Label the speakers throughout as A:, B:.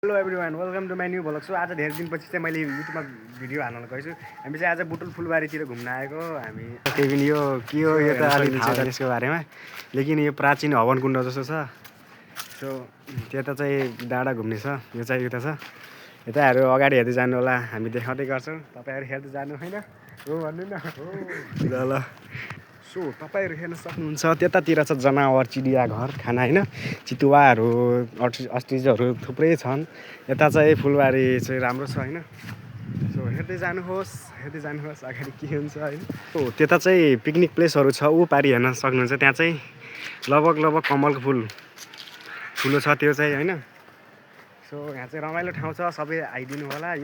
A: Hello everyone, welcome to my new vlog. So आज धेरै दिनपछि चाहिँ मैले युट्युबमा भिडियो हाल्न गएछु। हामी चाहिँ आज बुटुल फुलबारीतिर घुम्न आएको हामी। केही पनि यो के हो यो त अलि थाहा छैन यसको बारेमा, लेकिन यो प्राचीन हवनकुण्ड जस्तो छ। सो त्यता चाहिँ डाँडा घुम्ने छ, यो चाहिँ उता छ। यताहरू अगाडि हेर्दै जानु होला, हामी देखाउँदै गर्छौँ। तपाईँहरू हेर्दै जानु होइन हो भन्नु न। ल ल। सो तपाईँहरू हेर्न सक्नुहुन्छ त्यतातिर छ जनावर चिडियाघर खाना होइन, चितुवाहरू अस्ट्रिचहरू थुप्रै छन्। यता चाहिँ फुलबारी चाहिँ राम्रो छ होइन। सो हेर्दै जानुहोस् अगाडि के हुन्छ होइन। हो त्यता चाहिँ पिकनिक प्लेसहरू छ, ऊ पारि हेर्न सक्नुहुन्छ। त्यहाँ चाहिँ लगभग कमलको फुल ठुलो छ त्यो चाहिँ होइन। सो यहाँ चाहिँ रमाइलो ठाउँ छ, सबै आइदिनु होला।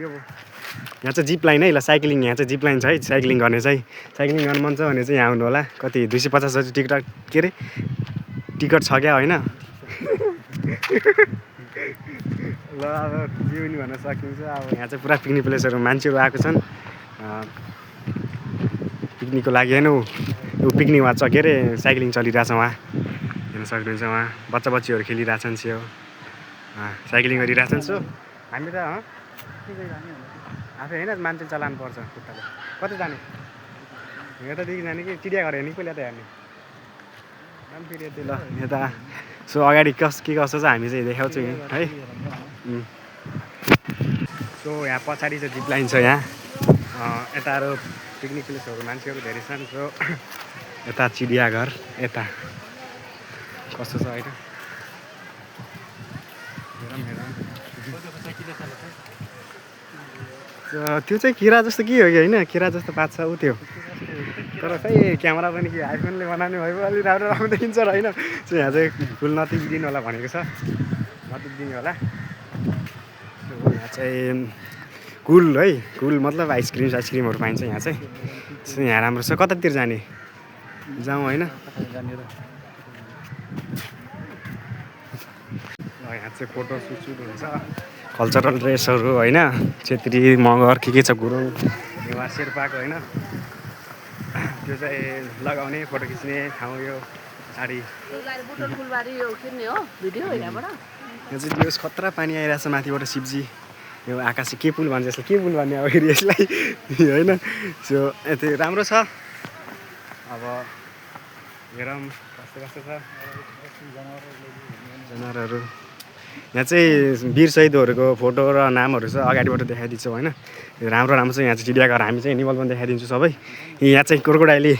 A: यहाँ चाहिँ जिप लाइन है, ल साइक्लिङ, यहाँ चाहिँ जिप लाइन छ है। साइक्लिङ गर्ने चाहिँ साइक्लिङ गर्नु मन छ भने चाहिँ यहाँ आउनु होला। कति 250 जति टिकट के अरे टिकट छ क्या होइन। ल अब जे पनि भन्न सकिन्छ। अब यहाँ चाहिँ पुरा पिकनिक प्लेसहरू मान्छेहरू आएको छन् पिकनिकको लागि होइन। ऊ पिकनिकमा छ के अरे साइक्लिङ चलिरहेछ उहाँ, हेर्न सक्नुहुन्छ। उहाँ बच्चा बच्चीहरू खेलिरहेछन्, छेउ साइक्लिङ गरिरहेछन्। सो हामी त आफै होइन मान्छे चलाउनु पर्छ खुट्टाले। कति जाने यतादेखि जाने कि चिडियाघर हेर्ने पहिला त हेर्ने फेरि यति। ल यता सो अगाडि के कसो छ हामी चाहिँ देखाउँछौँ यहाँ है। सो यहाँ पछाडि चाहिँ जिप लाइन छ। यहाँ यताहरू पिकनिक प्लेसहरू मान्छेहरू धेरै छन्। सो यता चिडियाघर यता कस्तो छ होइन। त्यो चाहिँ किरा जस्तो के हो कि होइन, किरा जस्तो पाछ ऊ त्यो। तर खै क्यामेरा पनि के आइफोनले बनाउने भयो अलि राम्रो देखिन्छ र होइन। सो यहाँ चाहिँ फुल नतिकिदिनु होला भनेको छ, नतिकिदिनु होला। यहाँ चाहिँ कुल है, कुल मतलब आइसक्रिमहरू पाइन्छ यहाँ चाहिँ। सो यहाँ राम्रो छ। कतातिर जाने जाउँ होइन। यहाँ चाहिँ फोटो सुट हुन्छ, कल्चरल ड्रेसहरू होइन। छेत्री मगर के छ गुरुङ नेवार शेर्पाको होइन, त्यो चाहिँ लगाउने फोटो खिच्ने ठाउँ। यो पछाडि यहाँ चाहिँ दियोस् खतरा पानी आइरहेछ माथिबाट शिवजी। यो आकाशे के पुल भन्छ यसलाई, के पुल भन्ने अब फेरि यसलाई होइन। सो यति राम्रो छ। अब हेरौँ कस्तो छ जनावरहरू। यहाँ चाहिँ वीर शहीदहरूको फोटो र नामहरू छ, अगाडिबाट देखाइदिन्छु होइन। राम्रो छ। यहाँ चाहिँ चिडियाघर हामी चाहिँ एनिमल पनि देखाइदिन्छु सबै। यहाँ चाहिँ क्रोकोडाइली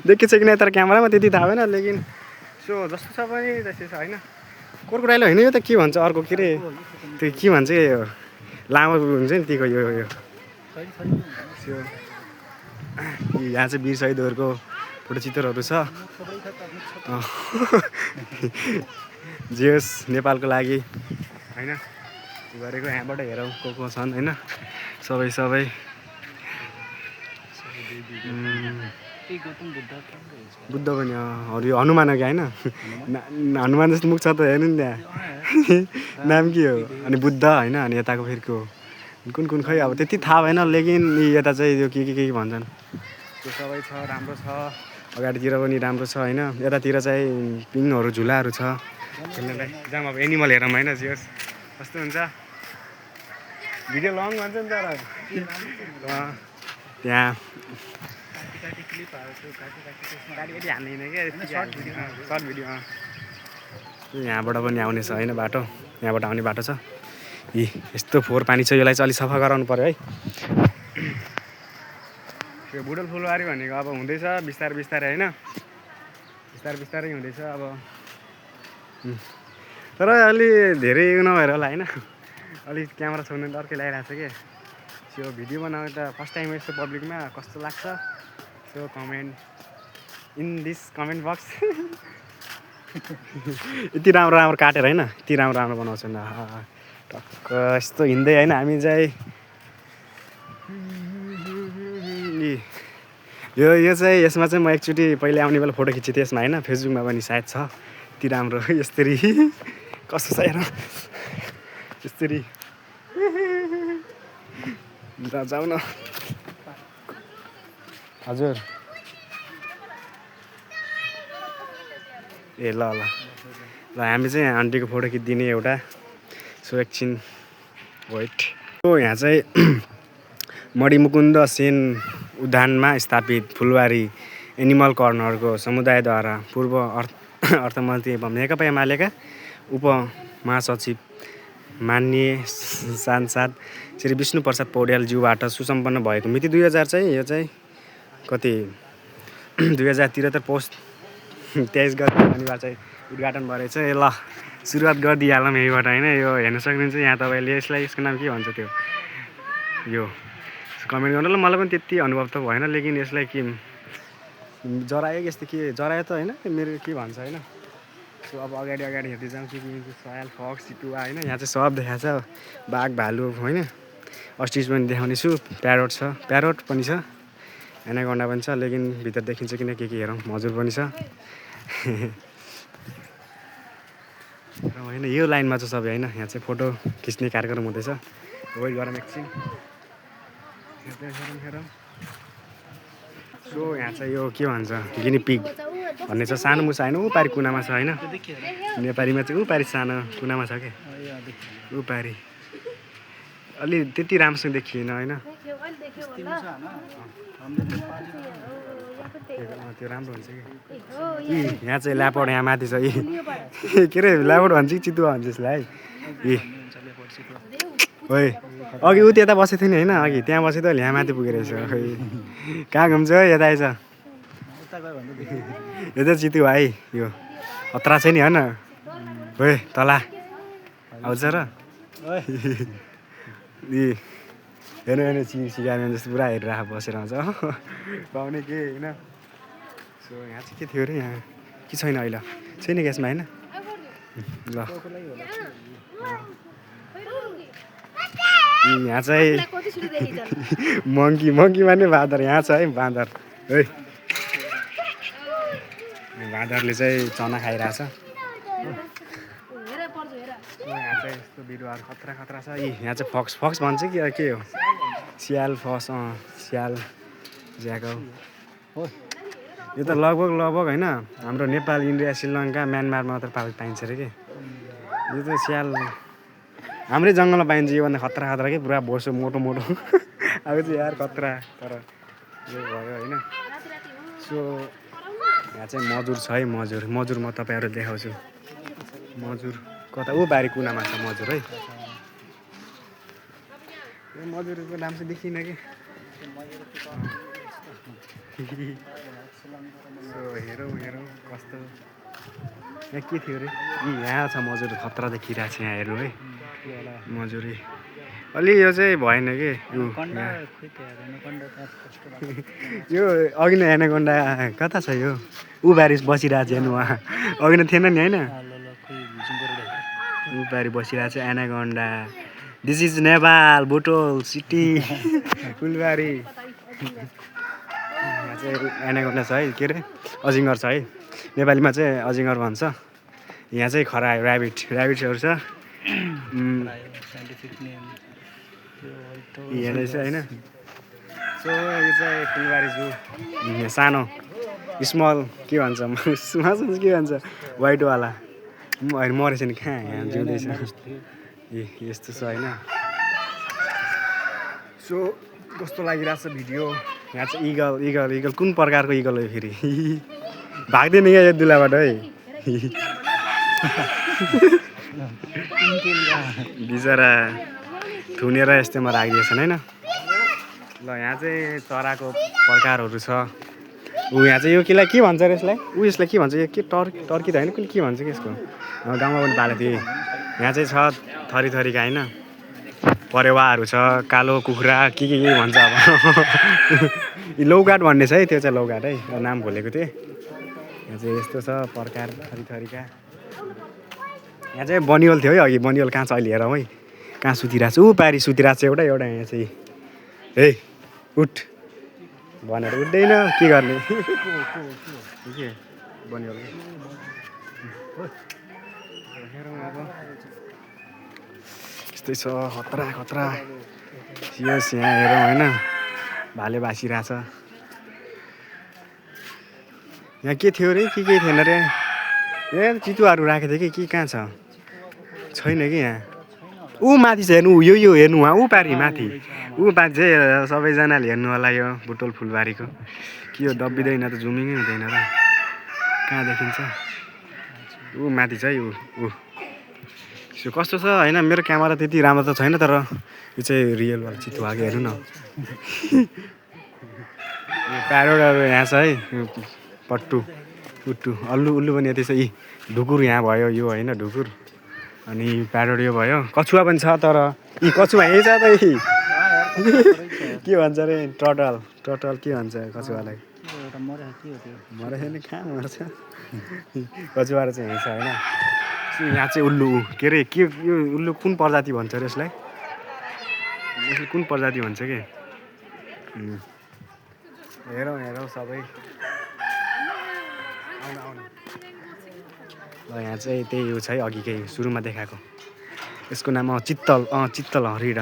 A: देखेको छ कि नै तर क्यामेरामा त्यति थाहा भएन, लेकिन सो जस्तो छ पनि त्यस्तै छ होइन। क्रोकोडाइल होइन यो त के भन्छ अर्को के अरे त्यो के भन्छ यो लामो हुन्छ नि त्यहीको यो यहाँ चाहिँ वीर शहीदहरूको फोटो चित्रहरू छ। जे होस् नेपालको लागि होइन गरेको। यहाँबाट हेरौँ को छन् होइन। सबै बुद्ध पनि हरियो हनुमान हो क्या होइन। हनुमान जस्तो मुख छ त हेर्नु नि त्यहाँ नाम के हो। अनि बुद्ध होइन, अनि यताको फेरि को कुन खै अब त्यति थाहा भएन, लेकिन यता चाहिँ यो के भन्छन् त्यो सबै छ। राम्रो छ, अगाडितिर पनि राम्रो छ होइन। यतातिर चाहिँ पिङहरू झुलाहरू छ खेल्नलाई। जाउँ अब एनिमल हेरौँ होइन। जियोस् कस्तो हुन्छ। भिडियो लङ भन्छ नि तर त्यहाँ सर्ट भिडियो यहाँबाट पनि आउने छ होइन बाटो, यहाँबाट आउने बाटो छ। यस्तो फोहोर पानी छ, यसलाई चाहिँ अलिक सफा गराउनु पऱ्यो है। त्यो बुटुल फुलबारी भनेको अब हुँदैछ बिस्तारै होइन, बिस्तारै हुँदैछ अब। तर अलि धेरै नभएर होला होइन, अलिक क्यामेरा छोड्नु त अर्कै लागिरहेको छ कि। सो भिडियो बनाउने त फर्स्ट टाइम यस्तो पब्लिकमा कस्तो लाग्छ। So comment in this comment box. यति राम्रो काटेर होइन, यति राम्रो बनाउँछ नि टक्क यस्तो हिँड्दै होइन। हामी चाहिँ यो चाहिँ यसमा चाहिँ म एकचोटि पहिले आउने बेला फोटो खिचेँ त्यसमा होइन, फेसबुकमा पनि सायद छ। यति राम्रो यस्तरी कस्तो छ हेर यस्तरी। जाऊ न हजुर। ए ल हामी चाहिँ आन्टीको फोटो खिचिदिने एउटा। सो एकछिन वेट। सो यहाँ चाहिँ मणिमुकुन्द सेन उद्यानमा स्थापित फुलबारी एनिमल कर्नरको समुदायद्वारा पूर्व अर्थमन्त्री एवं नेकपा एमालेका उपमहासचिव माननीय सांसद श्री विष्णु प्रसाद पौड्यालज्यूबाट सुसम्पन्न भएको मिति 2000 चाहिँ यो चाहिँ कति 2073 पौष 23 गते शनिबार चाहिँ उद्घाटन भएछ। ल सुरुवात गरिदिइहालौँ यहीबाट होइन। यो हेर्न सक्नुहुन्छ यहाँ तपाईँले यसको नाम के भन्छ त्यो यो कमेन्ट गर्नु ल। मलाई पनि त्यति अनुभव त भएन, लेकिन यसलाई के जरायो यस्तो के जरायो त होइन मेरो के भन्छ होइन। सो अब अगाडि हेर्दै जाउँ के सयाल फक्स चितुवा होइन। यहाँ चाहिँ सब देखाएको छ, बाघ भालु होइन, अस्ट्रिच पनि देखाउने छु, प्यारोट छ, प्यारोट पनि छ, एनाकोन्डा पनि छ, लेकिन भित्र देखिन्छ किन के हेरौँ। मजुर पनि छ होइन। यो लाइनमा चाहिँ सबै होइन। यहाँ चाहिँ फोटो खिच्ने कार्यक्रम हुँदैछ। वेट गरौँ एकछिन। हेरौँ। सो यहाँ चाहिँ यो के भन्छ गिनी पिग भन्ने छ, सानो मुसा होइन, ऊ पारि कुनामा छ होइन। नेपालीमा चाहिँ ऊ पारि सानो कुनामा छ क्या, ऊ पारि अलि त्यति राम्रोसँग देखिएन होइन। त्यो राम्रो हुन्छ कि। यहाँ चाहिँ ल्यापड यहाँ माथि छ, के अरे ल्यापड भन्छ कि चितुवा भन्छ यसलाई। ओइ अघि ऊ त्यता बसेको थियो नि होइन, अघि त्यहाँ बसेको थियो, यहाँ माथि पुगेर रहेछ। खै कहाँ घुम्छ यता आएछ, यो त चितुवा है। यो खतरा छ नि होइन। ओइ तला आउँछ र हेर्नु हेर्नु सिकाएर जस्तो पुरा हेरेर बसेर आउँछ पाउने के होइन। सो यहाँ चाहिँ के थियो अरे, यहाँ के छैन अहिले छैन ग्यासमा होइन। ल यहाँ चाहिँ मङ्की माने बाँदर यहाँ छ है। बाँदर है, बाँदरले चाहिँ चना खाइरहेछ। यहाँ चाहिँ यस्तो बिरुवाहरू खतरा छ। यहाँ चाहिँ फक्स भन्छ कि के हो, स्याल फक्स स्याल ज्याको हो। यो त लगभग होइन हाम्रो नेपाल, इन्डिया, श्रीलङ्का, म्यानमारमा मात्र पाइन्छ अरे कि। यो त स्याल हाम्रै जङ्गलमा पाइन्छ। योभन्दा खतरा कि पुरा बोसो मोटो अब चाहिँ यार खतरा। तर यो भयो होइन। सो यहाँ चाहिँ मजुर छ है, मजुर म तपाईँहरू देखाउँछु। मजुर कता ऊ बारी कुनामा छ मजुर है। यो मजुरको नाम चाहिँ देखिनँ कि। सो हेरौँ कस्तो यहाँ के थियो अरे। यहाँ छ मजुर, खतरा देखिरहेको छ यहाँ हेर्नु है। मजुरी अलि यो चाहिँ भएन कि यो अघि नै एनाकोन्डा कता छ यो, ऊ बारी बसिरहेको छ हेर्नु। उहाँ अघि नै थिएन नि होइन, ऊ बारी बसिरहेको छ anaconda. This is Nepal Butwal city Phulbari. यहाँ चाहिँ एनाकोन्डा छ है, के अरे अजिङ्गर छ है, नेपालीमा चाहिँ अजिङ्गर भन्छ। यहाँ चाहिँ खरा ऱ्याबिट्सहरू छ। यहाँ रहेछ होइन। सो यो चाहिँ फुलबारी जू सानो स्मल के भन्छ के भन्छ वाइटवाला होइन, मरेछ नि कहाँ यहाँ जिउँदैछ। यस्तो छ होइन। सो कस्तो लागिरहेछ भिडियो। यहाँ चाहिँ इगल कुन प्रकारको इगल हो फेरि, भाग्दैन क्या यो दुलाबाट है। बिचरा थुनेर यस्तोमा राखिदिएछन् होइन। ल यहाँ चाहिँ चराको प्रकारहरू छ। यहाँ चाहिँ यो केलाई के भन्छ अरे यसलाई, यसलाई के भन्छ, यो के टर्की त होइन, कुन के भन्छ कि यसको, गाउँमा पनि पालेको थिएँ। यहाँ चाहिँ छ थरीका होइन, परेवाहरू छ, कालो कुखुरा के भन्छ अब लौगाट भन्ने छ है, त्यो चाहिँ लौगाट है, नाम भुलेको थिएँ। यहाँ चाहिँ यस्तो छ प्रकार थरीका। यहाँ चाहिँ बनियल थियो है अघि, बनियल कहाँ छ अहिले हेरौँ है, कहाँ सुतिरहेको छ। ऊ पारि सुतिरहेको छ एउटा यहाँ चाहिँ। हे उठ भनेर उठ्दैन, के गर्ने के बनियल हेरौँ अब। यस्तै छ खतरा। यस यहाँ हेरौँ होइन, भाले भाँसिरहेछ। यहाँ के थियो अरे, के थिएन अरे, ए चितुवाहरू राखेको थियो कि कहाँ छ, छैन कि यहाँ। ऊ माथि चाहिँ हेर्नु यो हेर्नु उहाँ ऊ पारि माथि ऊ माथि चाहिँ सबैजनाले हेर्नु होला यो बुटोल फुलबारीको के हो दब्बिँदैन त जुमिङै हुँदैन र कहाँ देखिन्छ ऊ माथि चाहिँ ऊ यो कस्तो छ होइन मेरो क्यामेरा त्यति राम्रो त छैन तर यो चाहिँ रियलवाला चित्तो आगे हेर्नु न यो प्यारोडहरू यहाँ छ है पट्टु पुट्टु उल्लु पनि यति छ यी ढुकुर यहाँ भयो यो होइन ढुकुर अनि प्यारोड यो भयो कछुवा पनि छ तर यी कछुवा यहीँ छ त यी के भन्छ अरे टटल के भन्छ कछुवालाई मरेछ नि कहाँ मर्छ कछुवाहरू चाहिँ यहीँ छ होइन यहाँ चाहिँ उल्लु के अरे के यो उल्लु कुन प्रजाति भन्छ अरे यसलाई कुन प्रजाति भन्छ के हेरौँ सबै ल यहाँ चाहिँ त्यही यो छ है अघिकै सुरुमा देखाएको यसको नाम चित्तल हरिड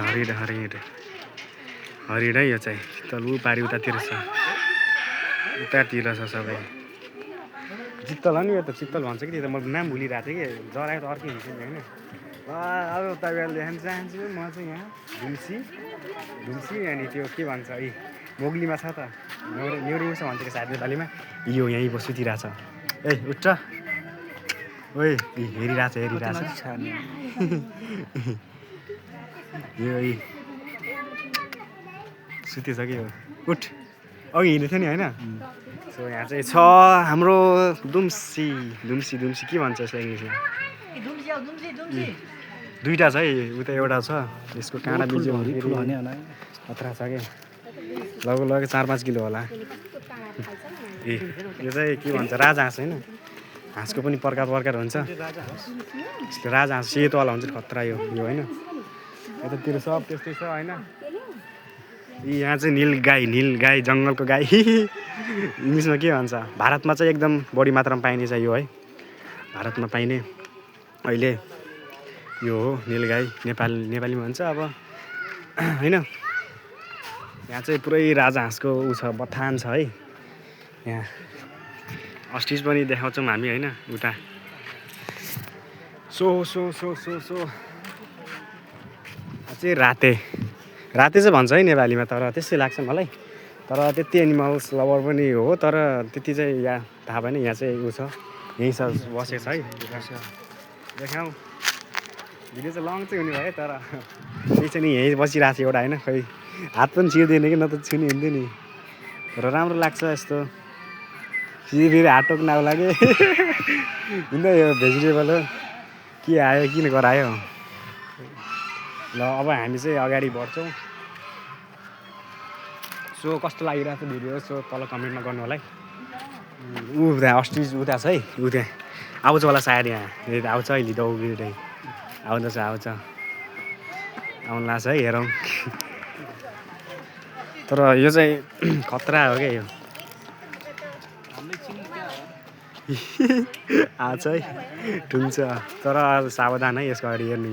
A: है यो चाहिँ चित्तल ऊ पारि उतातिर छ उतातिर छ सबै चित्तल हो नि यो त चित्तल भन्छ कि त्यो त म नाम भुलिरहेको थिएँ कि जरा त अर्कै हुन्छ नि होइन अब तपाईँहरूले देखाउन चाहन्छु म चाहिँ यहाँ धुम्सी अनि त्यो के भन्छ यी मोगलीमा छ त न्युरिङ छ भन्छ कि सायद नेपालीमा यो यहीँ सुतिरहेछ ए उठ ओए हेरिरहेछ यो सुतेछ कि हो उठ अघि हिँडेको थियो नि होइन सो यहाँ चाहिँ छ हाम्रो दुम्सी के भन्छ यसलाई इङ्ग्लिसमा दुईवटा छ है उता एउटा छ यसको काँडा बिजो खतरा छ कि लगभग 4-5 किलो होला ए यो चाहिँ के भन्छ राजहाँस होइन हाँसको पनि प्रकार हुन्छ यसले राजहाँस सेतोवाला हुन्छ खतरा यो होइन यतातिर सब त्यस्तै छ होइन यहाँ चाहिँ निल गाई जङ्गलको गाई इङ्ग्लिसमा के भन्छ भारतमा चाहिँ एकदम बढी मात्रामा पाइने चाहिँ यो है भारतमा पाइने अहिले यो हो निलगाई नेपालीमा भन्छ अब होइन यहाँ चाहिँ पुरै राजहाँसको ऊ छ बथान छ है यहाँ अस्टिज पनि देखाउँछौँ हामी होइन उता सो चाहिँ राते चाहिँ भन्छ है नेपालीमा तर त्यस्तै लाग्छ मलाई तर त्यति एनिमल्स लभर पनि हो तर त्यति चाहिँ यहाँ थाहा भएन यहाँ चाहिँ ऊ छ यहीँ छ बसेको छ है देखाउँ भिडियो चाहिँ लङ चाहिँ हुने भयो तर त्यही चाहिँ नि यहीँ बसिरहेको छ एउटा होइन खै हात पनि छिर्दैन कि न त छुनी हुन्थ्यो नि र राम्रो लाग्छ यस्तो फेरि हात टोक्न आउला कि हुन्छ यो भेजिटेबल हो के आयो किन गरायो ल अब हामी चाहिँ अगाडि बढ्छौँ सो कस्तो लागिरहेको छ भिडियो सो तल कमेन्टमा गर्नु होला है ऊ त्यहाँ अस्टिज उता छ है ऊ त्यहाँ आउँछ होला सायद यहाँ आउँछ अहिले दौडिँदै आउँछ आउनु लाग्छ है हेरौँ तर यो चाहिँ खतरा हो क्या यो आछ है टुङ्छ तर सावधान है यसको अगाडि हेर्नु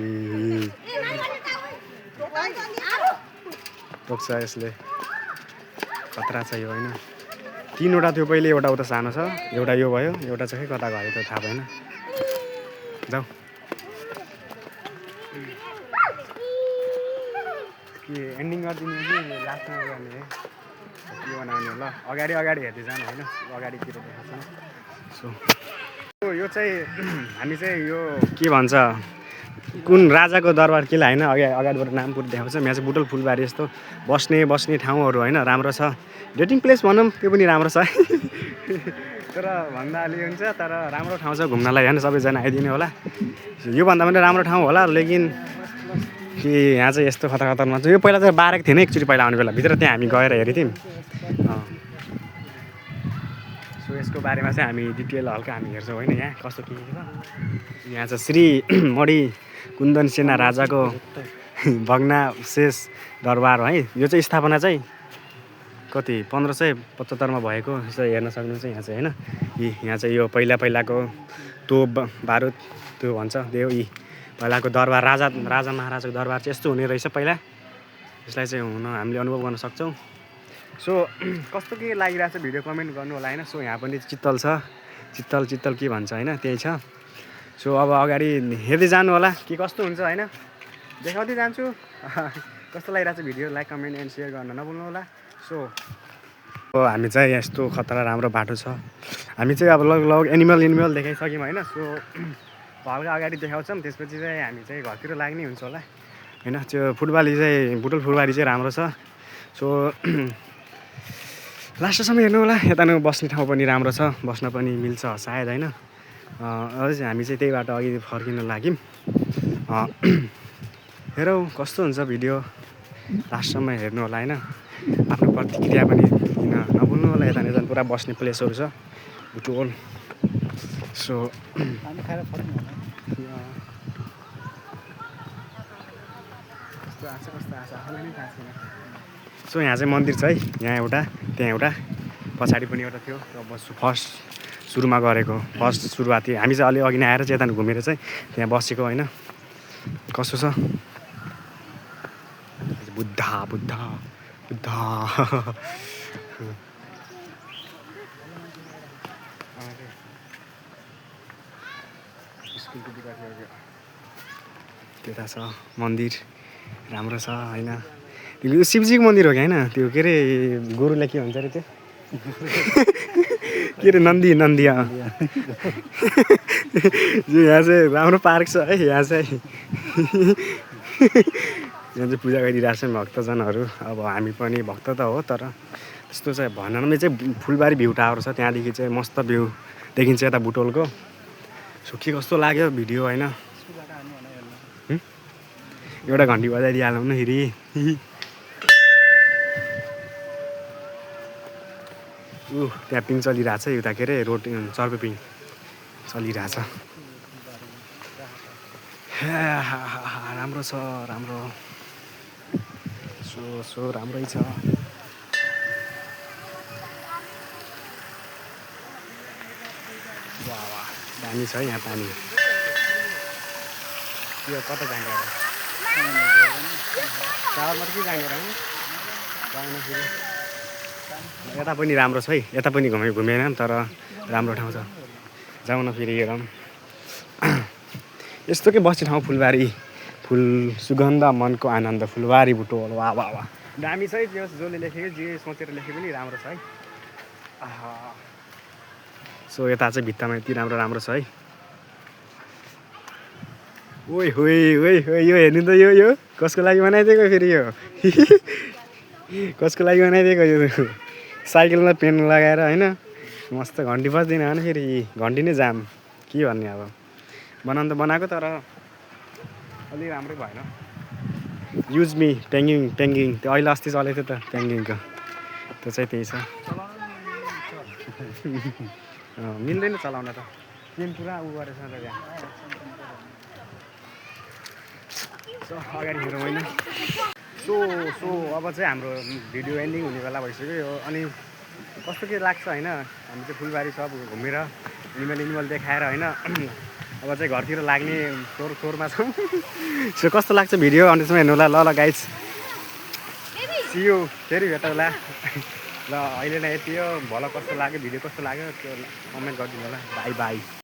A: टोक्छ यसले खतरा छ यो होइन 3वटा थियो पहिले एउटा उता सानो छ एउटा यो भयो एउटा चाहिँ कता गयो त थाहा भएन जाऊ के एन्डिङ गरिदिनु कि लास्टमा गर्ने के बनाउने ल अगाडि हेर्दै जानु होइन अगाडितिर देखाउँछ सो यो चाहिँ हामी चाहिँ यो के भन्छ कुन राजाको दरबार किल्ला होइन अगाडिबाट नाम पुरा देखाउँछ यहाँ चाहिँ बुटोल फुलबारी यस्तो बस्ने ठाउँहरू होइन राम्रो छ डेटिङ प्लेस भनौँ त्यो पनि राम्रो छ तर भन्दा अलि हुन्छ तर राम्रो ठाउँ छ घुम्नलाई होइन सबैजना आइदिने होला योभन्दा पनि राम्रो ठाउँ होला लेकिन कि यहाँ चाहिँ यस्तो खतरनाक छ यो पहिला चाहिँ बारेको थिएन एकचोटि पहिला आउने बेला भित्र त्यहाँ हामी गएर हेरेको थियौँ सो यसको बारेमा चाहिँ हामी डिटेल हल्का हामी हेर्छौँ होइन यहाँ कस्तो के छ यहाँ चाहिँ श्री मणि कुन्दन सेना राजाको भग्नावशेष दरबार है यो चाहिँ स्थापना चाहिँ कति 1575 भएको यसो हेर्न सक्नुहुन्छ यहाँ चाहिँ होइन यहाँ चाहिँ यो पहिलाको तोप बारुद त्यो भन्छ त्यो पहिलाको दरबार राजा महाराजाको दरबार चाहिँ यस्तो हुने रहेछ पहिला यसलाई चाहिँ हामीले अनुभव गर्न सक्छौँ सो कस्तो के लागिरहेको छ भिडियो कमेन्ट गर्नु होला होइन सो यहाँ पनि चित्तल छ चित्तल के भन्छ होइन त्यही छ सो अब अगाडि हेर्दै जानु होला के कस्तो हुन्छ होइन देखाउँदै जान्छु कस्तो लागिरहेको छ video like comment and share गर्न नभुल्नु होला सो हामी चाहिँ यस्तो खतरा राम्रो बाटो छ हामी चाहिँ अब लगभग एनिमल देखाइसक्यौँ होइन सो हल्का अगाडि देखाउँछौँ त्यसपछि चाहिँ हामी चाहिँ घरतिर लाग्ने हुन्छ होला होइन त्यो फुलबारी चाहिँ बुटोल फुलबारी चाहिँ राम्रो छ सो लास्टसम्म हेर्नु होला यता बस्ने ठाउँ पनि राम्रो छ बस्न पनि मिल्छ सायद होइन अझै हामी चाहिँ त्यही बाटो अघि फर्किन लाग्यौँ हेरौँ कस्तो हुन्छ भिडियो लास्टसम्म हेर्नु होला होइन आफ्नो प्रतिक्रिया पनि दिन नभुल्नु होला यता पुरा बस्ने प्लेसहरू छ बुटोल सो सो यहाँ चाहिँ मन्दिर छ है यहाँ एउटा त्यहाँ एउटा पछाडि पनि एउटा थियो र बस्छु फर्स्ट सुरुमा गरेको फर्स्ट सुरुवात थियो हामी चाहिँ अलि अघि नै आएर चाहिँ यता घुमेर चाहिँ त्यहाँ बसेको होइन कस्तो छ बुद्ध त्यता छ मन्दिर राम्रो छ होइन त्यो शिवजीको मन्दिर हो कि होइन त्यो के अरे गोरुलाई के भन्छ अरे त्यो के अरे नन्दी यहाँ चाहिँ राम्रो पार्क छ है यहाँ चाहिँ यहाँ चाहिँ पूजा गरिरहेको छन् भक्तजनहरू अब हामी पनि भक्त त हो तर त्यस्तो चाहिँ भनौँ चाहिँ फुलबारी भ्यू टावर छ त्यहाँदेखि चाहिँ मस्त भ्यू देखिन्छ यता बुटोलको सो के कस्तो लाग्यो भिडियो होइन एउटा घन्टी बजाइदिइहालौँ न फेरि त्यहाँ पिङ चलिरहेछ उता के अरे रोड चर्पे पिङ चलिरहेछ राम्रो छ राम्रो सो राम्रै छ वाह दामी छ यहाँ पानी यो कता जाने टावरमा के जाने यता पनि राम्रो छ है यता पनि घुमेन तर राम्रो ठाउँ छ जाउँ न फेरि हेरौँ यस्तो के बस्ने ठाउँ फुलबारी फुल सुगन्ध मनको आनन्द फुलबारी बुटोल वाह वाह वाह दामी छ है त्यो जसले लेखेको जे सोचेर लेखे पनि राम्रो छ है सो यता चाहिँ भित्तामा यति राम्रो छ है ओइ यो हेर्नु त यो कसको लागि बनाइदिएको फेरि यो कसको लागि बनाइदिएको यो साइकलमा पेन लगाएर होइन मस्त घन्टी बज्दैन होइन फेरि घन्टी नै जाम के भन्ने अब बनाउनु त बनाएको तर अलिक राम्रै भएन युज मी पेङ्गिङ त्यो अहिले अस्ति चलेको थियो त पेङ्गिङको त्यो चाहिँ त्यही छ मिल्दैन चलाउन त पेन पुरा उ गरेछ त त्यहाँ सो अगाडि हेरौँ होइन सो अब चाहिँ हाम्रो भिडियो एन्डिङ हुने बेला भइसक्यो अनि कस्तो के लाग्छ होइन हामी चाहिँ फुलबारी सब घुमेर एनिमल देखाएर होइन अब चाहिँ घरतिर लाग्ने थोरमा छौँ सो कस्तो लाग्छ भिडियो अन्त्यसम्म हेर्नु होला ल गाइज सियु फेरि भेट होला ल अहिले नै यति हो भल कस्तो लाग्यो भिडियो कस्तो लाग्यो त्यो कमेन्ट गरिदिनु होला बाई